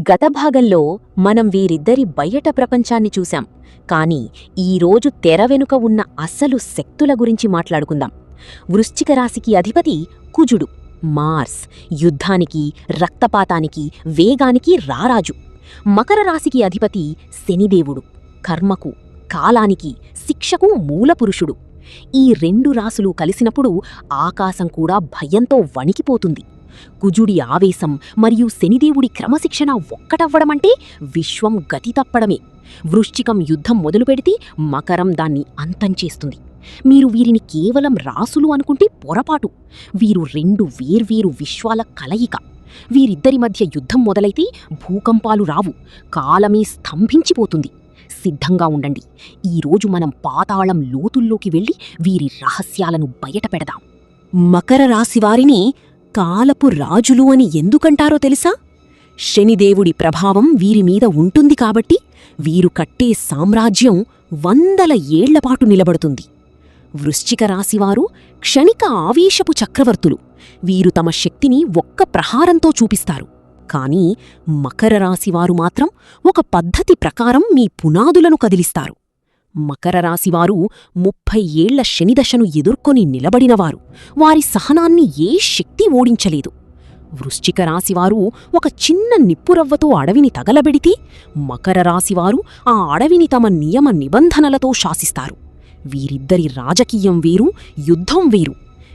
గత భాగంలో మనం వీరిద్దరి బయట ప్రపంచాన్ని చూశాం. కానీ ఈరోజు తెర వెనుక ఉన్న అసలు శక్తుల గురించి మాట్లాడుకుందాం. వృశ్చిక రాశికి అధిపతి కుజుడు, మార్స్, యుద్ధానికి, రక్తపాతానికి, వేగానికి రారాజు. మకర రాశికి అధిపతి శనిదేవుడు, కర్మకు, కాలానికి, శిక్షకు మూలపురుషుడు. ఈ రెండు రాసులు కలిసినప్పుడు ఆకాశం కూడా భయంతో వణికిపోతుంది. కుజుడి ఆవేశం మరియు శనిదేవుడి క్రమశిక్షణ ఒక్కటవ్వడమంటే విశ్వం గతి తప్పడమే. వృశ్చికం యుద్ధం మొదలుపెడితే మకరం దాన్ని అంతం చేస్తుంది. మీరు వీరిని కేవలం రాసులు అనుకుంటే పొరపాటు. వీరు రెండు వేర్వేరు విశ్వాల కలయిక. వీరిద్దరి మధ్య యుద్ధం మొదలైతే భూకంపాలు రావు, కాలమే స్తంభించిపోతుంది. సిద్ధంగా ఉండండి. ఈరోజు మనం పాతాళం లోతుల్లోకి వెళ్ళి వీరి రహస్యాలను బయటపెడదాం. మకర రాశివారిని కాలపు రాజులు అని ఎందుకంటారో తెలుసా? శనిదేవుడి ప్రభావం వీరిమీద ఉంటుంది కాబట్టి వీరు కట్టే సామ్రాజ్యం వందల ఏళ్లపాటు నిలబడుతుంది. వృశ్చిక రాశివారు క్షణిక ఆవేశపు చక్రవర్తులు. వీరు తమ శక్తిని ఒక్క ప్రహారంతో చూపిస్తారు. కానీ మకర రాశివారు మాత్రం ఒక పద్ధతి ప్రకారం మీ పునాదులను కదిలిస్తారు. మకర రాశివారు 30 ఏళ్ల శనిదశను ఎదుర్కొని నిలబడినవారు. వారి సహనాన్ని ఏ శక్తి ఓడించలేదు. వృశ్చిక రాశివారు ఒక చిన్న నిప్పురవ్వతో అడవిని తగలబెడితే, మకర రాశివారు ఆ అడవిని తమ నియమ నిబంధనలతో శాసిస్తారు. వీరిద్దరి రాజకీయం వేరు, యుద్ధం వేరు.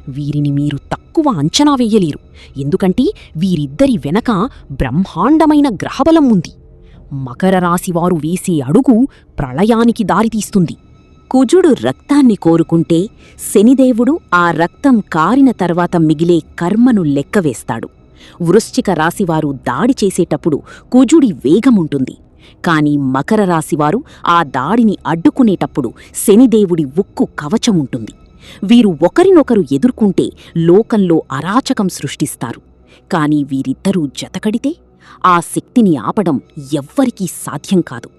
వీరిని మీరు తక్కువ అంచనా వెయ్యలేరు. ఎందుకంటే వీరిద్దరి వెనక బ్రహ్మాండమైన గ్రహబలం ఉంది. మకర రాశివారు వేసే అడుగు ప్రళయానికి దారితీస్తుంది. కుజుడు రక్తాన్ని కోరుకుంటే శనిదేవుడు ఆ రక్తం కారిన తర్వాత మిగిలే కర్మను లెక్కవేస్తాడు. వృశ్చిక రాశివారు దాడి చేసేటప్పుడు కుజుడి వేగముంటుంది. కాని మకర రాశివారు ఆ దాడిని అడ్డుకునేటప్పుడు శనిదేవుడి ఉక్కు కవచముంటుంది. వీరు ఒకరినొకరు ఎదుర్కొంటే లోకంలో అరాచకం సృష్టిస్తారు. కాని వీరిద్దరూ జతకడితే ఆ శక్తిని ఆపడం ఎవ్వరికీ సాధ్యం కాదు.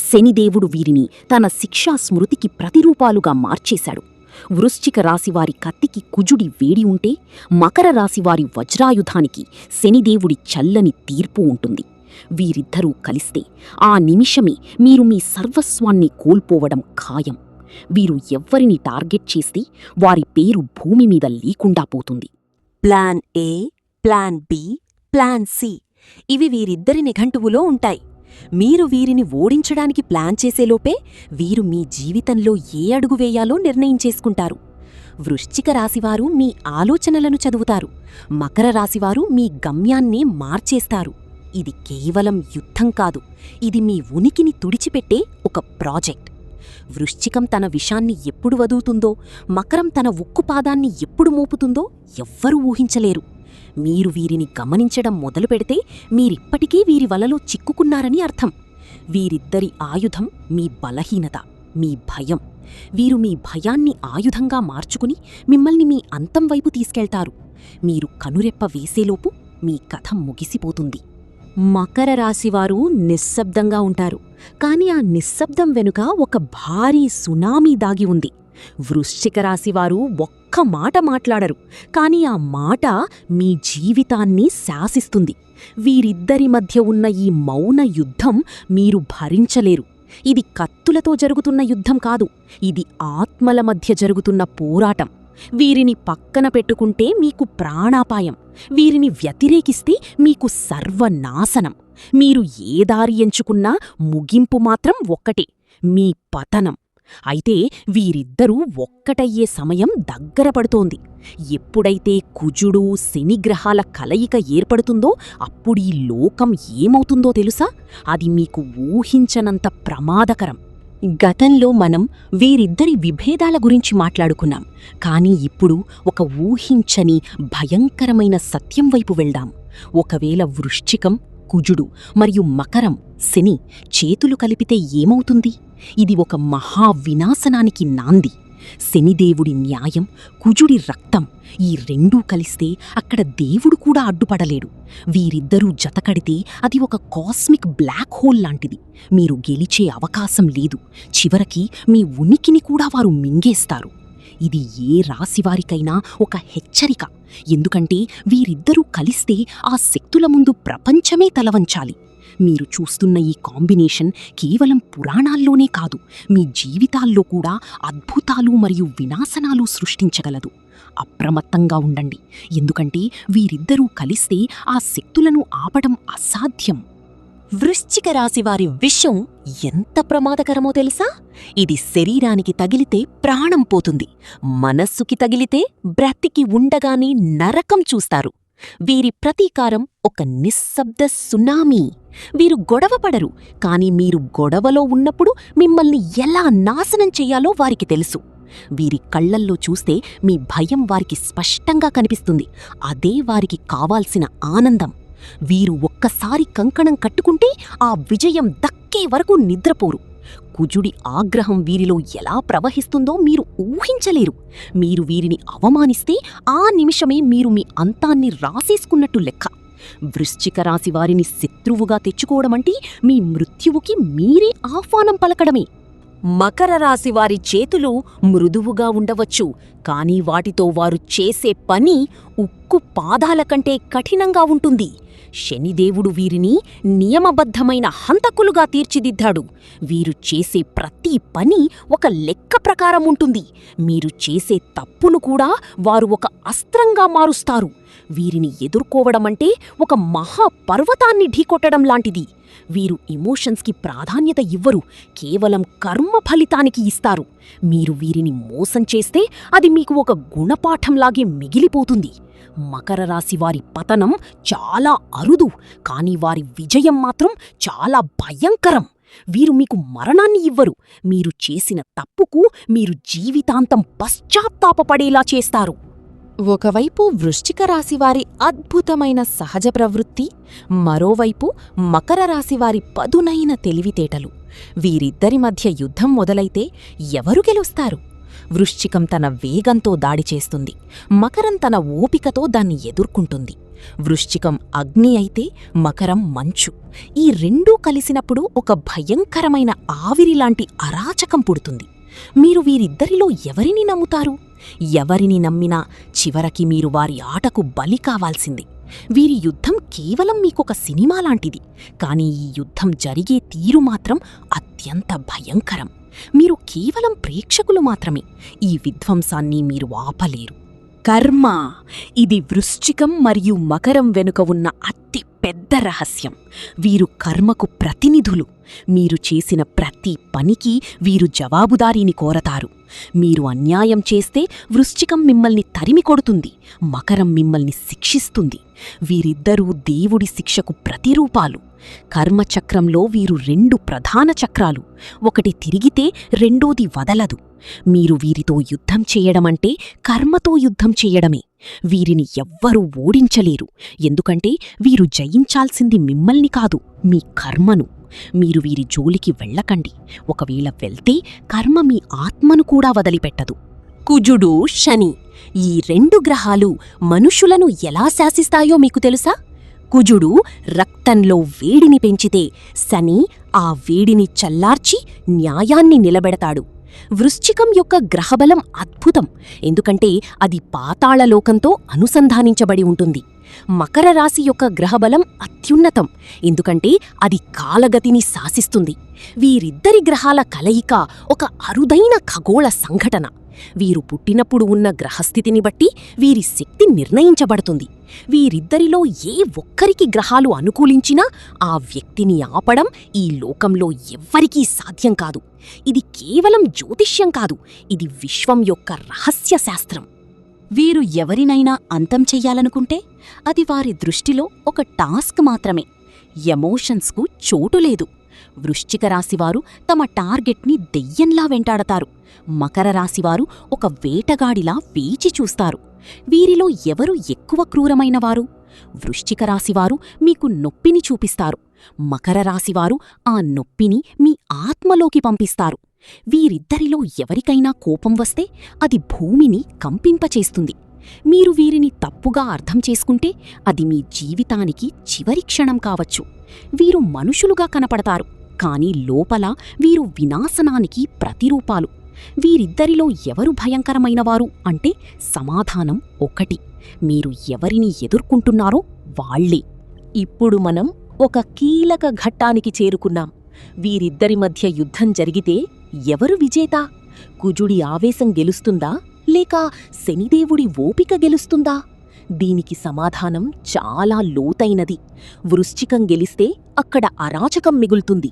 శనిదేవుడు వీరిని తన శిక్షా స్మృతికి ప్రతిరూపాలుగా మార్చేశాడు. వృశ్చిక రాశివారి కత్తికి కుజుడి వేడి ఉంటే, మకర రాశివారి వజ్రాయుధానికి శనిదేవుడి చల్లని తీర్పు ఉంటుంది. వీరిద్దరూ కలిస్తే ఆ నిమిషమే మీరు మీ సర్వస్వాన్ని కోల్పోవడం ఖాయం. వీరు ఎవ్వరిని టార్గెట్ చేస్తే వారి పేరు భూమి మీద లేకుండా పోతుంది. Plan A, plan B, plan C ఇవి వీరిద్దరి నిఘంటువులో ఉంటాయి. మీరు వీరిని ఓడించడానికి ప్లాన్ చేసేలోపే వీరు మీ జీవితంలో ఏ అడుగు వేయాలో నిర్ణయించేసుకుంటారు. వృశ్చిక రాశివారు మీ ఆలోచనలను చదువుతారు. మకర రాశివారు మీ గమ్యాన్ని మార్చేస్తారు. ఇది కేవలం యుద్ధం కాదు, ఇది మీ ఉనికిని తుడిచిపెట్టే ఒక ప్రాజెక్ట్. వృశ్చికం తన విషాన్ని ఎప్పుడు వదులుతుందో, మకరం తన ఉక్కుపాదాన్ని ఎప్పుడు మోపుతుందో ఎవ్వరూ ఊహించలేరు. మీరు వీరిని గమనించడం మొదలుపెడితే మీరిప్పటికీ వీరి వలలో చిక్కుకున్నారని అర్థం. వీరిద్దరి ఆయుధం మీ బలహీనత, మీ భయం. వీరు మీ భయాన్ని ఆయుధంగా మార్చుకుని మిమ్మల్ని మీ అంతం వైపు తీసుకెళ్తారు. మీరు కనురెప్ప వేసేలోపు మీ కథ ముగిసిపోతుంది. మకర రాశివారు నిశ్శబ్దంగా ఉంటారు. కాని ఆ నిశ్శబ్దం వెనుక ఒక భారీ సునామీ దాగి ఉంది. వృశ్చిక రాశివారు ఒక్క మాట మాట్లాడరు, కాని ఆ మాట మీ జీవితాన్ని శాసిస్తుంది. వీరిద్దరి మధ్య ఉన్న ఈ మౌన యుద్ధం మీరు భరించలేరు. ఇది కత్తులతో జరుగుతున్న యుద్ధం కాదు, ఇది ఆత్మల మధ్య జరుగుతున్న పోరాటం. వీరిని పక్కన పెట్టుకుంటే మీకు ప్రాణాపాయం, వీరిని వ్యతిరేకిస్తే మీకు సర్వనాశనం. మీరు ఏ దారి ఎంచుకున్నా ముగింపు మాత్రం ఒక్కటే, మీ పతనం. అయితే వీరిద్దరూ ఒక్కటయ్యే సమయం దగ్గర పడుతోంది. ఎప్పుడైతే కుజుడు, శనిగ్రహాల కలయిక ఏర్పడుతుందో అప్పుడీ లోకం ఏమవుతుందో తెలుసా? అది మీకు ఊహించనంత ప్రమాదకరం. గతంలో మనం వీరిద్దరి విభేదాల గురించి మాట్లాడుకున్నాం. కానీ ఇప్పుడు ఒక ఊహించని భయంకరమైన సత్యం వైపు వెళ్దాం. ఒకవేళ వృశ్చికం, కుజుడు మరియు మకరం, శని చేతులు కలిపితే ఏమవుతుంది? ఇది ఒక మహావినాశనానికి నాంది. శనిదేవుడి న్యాయం, కుజుడి రక్తం ఈ రెండూ కలిస్తే అక్కడ దేవుడు కూడా అడ్డుపడలేడు. వీరిద్దరూ జతకడితే అది ఒక కాస్మిక్ బ్లాక్ హోల్ లాంటిది. మీరు గెలిచే అవకాశం లేదు. చివరికి మీ ఉనికిని కూడా వారు మింగేస్తారు. ఇది ఏ రాశివారికైనా ఒక హెచ్చరిక. ఎందుకంటే వీరిద్దరూ కలిస్తే ఆ శక్తుల ముందు ప్రపంచమే తలవంచాలి. మీరు చూస్తున్న ఈ కాంబినేషన్ కేవలం పురాణాల్లోనే కాదు, మీ జీవితాల్లో కూడా అద్భుతాలు మరియు వినాశనాలు సృష్టించగలదు. అప్రమత్తంగా ఉండండి, ఎందుకంటే వీరిద్దరూ కలిస్తే ఆ శక్తులను ఆపడం అసాధ్యం. వృశ్చిక రాశివారి విషం ఎంత ప్రమాదకరమో తెలుసా? ఇది శరీరానికి తగిలితే ప్రాణం పోతుంది, మనస్సుకి తగిలితే బ్రతికి ఉండగానే నరకం చూస్తారు. వీరి ప్రతీకారం ఒక నిశ్శబ్ద సునామీ. వీరు గొడవపడరు, కాని మీరు గొడవలో ఉన్నప్పుడు మిమ్మల్ని ఎలా నాశనం చెయ్యాలో వారికి తెలుసు. వీరి కళ్లల్లో చూస్తే మీ భయం వారికి స్పష్టంగా కనిపిస్తుంది. అదే వారికి కావాల్సిన ఆనందం. వీరు ఒక్కసారి కంకణం కట్టుకుంటే ఆ విజయం దక్కే వరకు నిద్రపోరు. కుజుడి ఆగ్రహం వీరిలో ఎలా ప్రవహిస్తుందో మీరు ఊహించలేరు. మీరు వీరిని అవమానిస్తే ఆ నిమిషమే మీరు మీ అంతాన్ని రాసేసుకున్నట్టు లెక్క. వృశ్చిక రాశి వారిని శత్రువుగా తెచ్చుకోవడమంటే మీ మృత్యువుకి మీరే ఆహ్వానం పలకడమే. మకర రాశి వారి చేతులు మృదువుగా ఉండవచ్చు, కాని వాటితో వారు చేసే పని ఉక్కు పాదాల కంటే కఠినంగా ఉంటుంది. శనిదేవుడు వీరిని నియమబద్ధమైన హంతకులుగా తీర్చిదిద్దాడు. వీరు చేసే ప్రతి పని ఒక లెక్క ప్రకారం ఉంటుంది. మీరు చేసే తప్పును కూడా వారు ఒక అస్త్రంగా మారుస్తారు. వీరిని ఎదుర్కోవడమంటే ఒక మహాపర్వతాన్ని ఢీకొట్టడం లాంటిది. వీరు ఎమోషన్స్కి ప్రాధాన్యత ఇవ్వరు, కేవలం కర్మ ఫలితానికి ఇస్తారు. మీరు వీరిని మోసం చేస్తే అది మీకు ఒక గుణపాఠంలాగే మిగిలిపోతుంది. మకర రాశి వారి పతనం చాలా అరుదు, కాని వారి విజయం మాత్రం చాలా భయంకరం. వీరు మీకు మరణాన్ని ఇవ్వరు, మీరు చేసిన తప్పుకు మీరు జీవితాంతం పశ్చాత్తాపపడేలా చేస్తారు. ఒకవైపు వృశ్చిక రాశివారి అద్భుతమైన సహజ ప్రవృత్తి, మరోవైపు మకర రాశివారి పదునైన తెలివితేటలు. వీరిద్దరి మధ్య యుద్ధం మొదలైతే ఎవరు గెలుస్తారు? వృశ్చికం తన వేగంతో దాడి చేస్తుంది, మకరం తన ఓపికతో దాన్ని ఎదుర్కొంటుంది. వృశ్చికం అగ్ని అయితే మకరం మంచు. ఈ రెండూ కలిసినప్పుడు ఒక భయంకరమైన ఆవిరిలాంటి అరాచకం పుడుతుంది. మీరు వీరిద్దరిలో ఎవరిని నమ్ముతారు? ఎవరిని నమ్మినా చివరికి మీరు వారి ఆటకు బలి కావాల్సిందే. వీరి యుద్ధం కేవలం మీకొక సినిమా లాంటిది, కాని ఈ యుద్ధం జరిగే తీరు మాత్రం అత్యంత భయంకరం. మీరు కేవలం ప్రేక్షకులు మాత్రమే. ఈ విధ్వంసాన్ని మీరు ఆపలేరు. కర్మ, ఇది వృశ్చికం మరియు మకరం వెనుక ఉన్న అతి పెద్ద రహస్యం. వీరు కర్మకు ప్రతినిధులు. మీరు చేసిన ప్రతి పనికి వీరు జవాబుదారీని కోరతారు. మీరు అన్యాయం చేస్తే వృశ్చికం మిమ్మల్ని తరిమి కొడుతుంది, మకరం మిమ్మల్ని శిక్షిస్తుంది. వీరిద్దరూ దేవుడి శిక్షకు ప్రతిరూపాలు. కర్మచక్రంలో వీరు రెండు ప్రధాన చక్రాలు. ఒకటి తిరిగితే రెండోది వదలదు. మీరు వీరితో యుద్ధం చేయడమంటే కర్మతో యుద్ధం చేయడమే. వీరిని ఎవ్వరూ ఓడించలేరు, ఎందుకంటే వీరు జయించాల్సింది మిమ్మల్ని కాదు, మీ కర్మను. మీరు వీరి జోలికి వెళ్ళకండి. ఒకవేళ వెళ్తే కర్మ మీ ఆత్మను కూడా వదిలిపెట్టదు. కుజుడు, శని, ఈ రెండు గ్రహాలు మనుషులను ఎలా శాసిస్తాయో మీకు తెలుసా? కుజుడు రక్తంలో వేడిని పెంచితే శని ఆ వేడిని చల్లార్చి న్యాయాన్ని నిలబెడతాడు. వృశ్చికం యొక్క గ్రహబలం అద్భుతం, ఎందుకంటే అది పాతాళలోకంతో అనుసంధానించబడి ఉంటుంది. మకర రాశి యొక్క గ్రహబలం అత్యున్నతం, ఎందుకంటే అది కాలగతిని శాసిస్తుంది. వీరిద్దరి గ్రహాల కలయిక ఒక అరుదైన ఖగోళ సంఘటన. వీరు పుట్టినప్పుడు ఉన్న గ్రహస్థితిని బట్టి వీరి శక్తి నిర్ణయించబడుతుంది. వీరిద్దరిలో ఏ ఒక్కరికి గ్రహాలు అనుకూలించినా ఆ వ్యక్తిని ఆపడం ఈ లోకంలో ఎవ్వరికీ సాధ్యం కాదు. ఇది కేవలం జ్యోతిష్యం కాదు, ఇది విశ్వం యొక్క రహస్య శాస్త్రం. వీరు ఎవరినైనా అంతం చెయ్యాలనుకుంటే అది వారి దృష్టిలో ఒక టాస్క్ మాత్రమే. ఎమోషన్స్కు చోటు లేదు. వృశ్చిక రాశివారు తమ టార్గెట్ని దెయ్యంలా వెంటాడతారు. మకర రాశివారు ఒక వేటగాడిలా వేచి చూస్తారు. వీరిలో ఎవరు ఎక్కువ క్రూరమైనవారు? వృశ్చిక రాశివారు మీకు నొప్పిని చూపిస్తారు. మకర రాశివారు ఆ నొప్పిని మీ ఆత్మలోకి పంపిస్తారు. వీరిద్దరిలో ఎవరికైనా కోపం వస్తే అది భూమిని కంపింపచేస్తుంది. మీరు వీరిని తప్పుగా అర్థం చేసుకుంటే అది మీ జీవితానికి చివరి క్షణం కావచ్చు. వీరు మనుషులుగా కనపడతారు, కాని లోపల వీరు వినాశనానికి ప్రతిరూపాలు. వీరిద్దరిలో ఎవరు భయంకరమైనవారు అంటే సమాధానం ఒకటి: మీరు ఎవరిని ఎదుర్కొంటున్నారో వాళ్లే. ఇప్పుడు మనం ఒక కీలక ఘట్టానికి చేరుకున్నాం. వీరిద్దరి మధ్య యుద్ధం జరిగితే ఎవరు విజేత? కుజుడి ఆవేశం గెలుస్తుందా లేక శనిదేవుడి ఓపిక గెలుస్తుందా? దీనికి సమాధానం చాలా లోతైనది. వృశ్చికం గెలిస్తే అక్కడ అరాచకం మిగులుతుంది.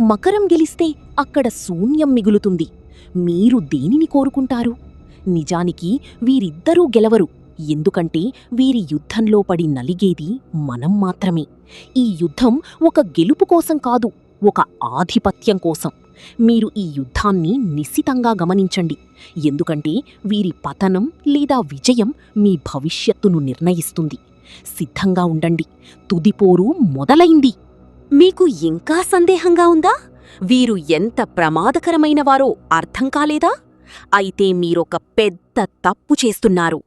మకరం గెలిస్తే అక్కడ శూన్యం మిగులుతుంది. మీరు దేనిని కోరుకుంటారు? నిజానికి వీరిద్దరూ గెలవరు. ఎందుకంటే వీరి యుద్ధంలో పడి నలిగేది మనం మాత్రమే. ఈ యుద్ధం ఒక గెలుపు కోసం కాదు, ఒక ఆధిపత్యం కోసం. మీరు ఈ యుద్ధాన్ని నిశితంగా గమనించండి. ఎందుకంటే వీరి పతనం లేదా విజయం మీ భవిష్యత్తును నిర్ణయిస్తుంది. సిద్ధంగా ఉండండి, తుదిపోరు మొదలైంది. మీకు ఇంకా సందేహంగా ఉందా? వీరు ఎంత ప్రమాదకరమైనవారో అర్థం కాలేదా? అయితే మీరొక పెద్ద తప్పు చేస్తున్నారు.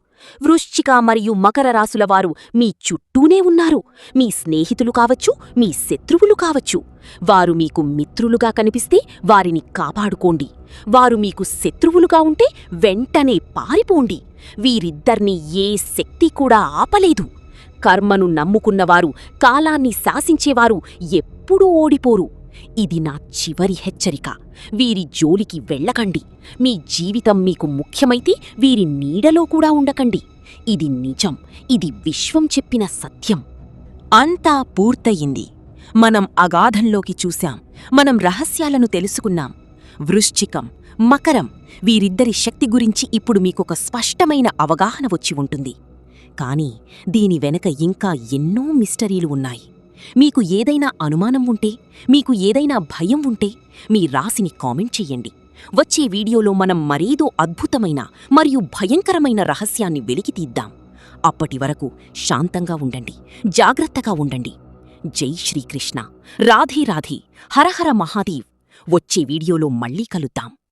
వృశ్చిక మరియు మకర రాసులవారు మీ చుట్టూనే ఉన్నారు. మీ స్నేహితులు కావచ్చు, మీ శత్రువులు కావచ్చు. వారు మీకు మిత్రులుగా కనిపిస్తే వారిని కాపాడుకోండి. వారు మీకు శత్రువులుగా ఉంటే వెంటనే పారిపోండి. వీరిద్దర్నీ ఏ శక్తి కూడా ఆపలేదు. కర్మను నమ్ముకున్నవారు, కాలాన్ని శాసించేవారు ఎప్పుడూ ఓడిపోరు. ఇది నా చివరి హెచ్చరిక. వీరి జోలికి వెళ్ళకండి. మీ జీవితం మీకు ముఖ్యమైతే వీరి నీడలో కూడా ఉండకండి. ఇది నిజం. ఇది విశ్వం చెప్పిన సత్యం. అంతా పూర్తయింది. మనం అగాధంలోకి చూశాం. మనం రహస్యాలను తెలుసుకున్నాం. వృశ్చికం, మకరం వీరిద్దరి శక్తి గురించి ఇప్పుడు మీకొక స్పష్టమైన అవగాహన వచ్చి ఉంటుంది. కాని దీని వెనక ఇంకా ఎన్నో మిస్టరీలు ఉన్నాయి. మీకు ఏదైనా అనుమానం ఉంటే, మీకు ఏదైనా భయం ఉంటే మీ రాశిని కామెంట్ చెయ్యండి. వచ్చే వీడియోలో మనం మరేదో అద్భుతమైన మరియు భయంకరమైన రహస్యాన్ని వెలికితీద్దాం. అప్పటి వరకు శాంతంగా ఉండండి, జాగ్రత్తగా ఉండండి. జై శ్రీకృష్ణ. రాధే రాధే. హరహర మహాదేవ్. వచ్చే వీడియోలో మళ్ళీ కలుద్దాం.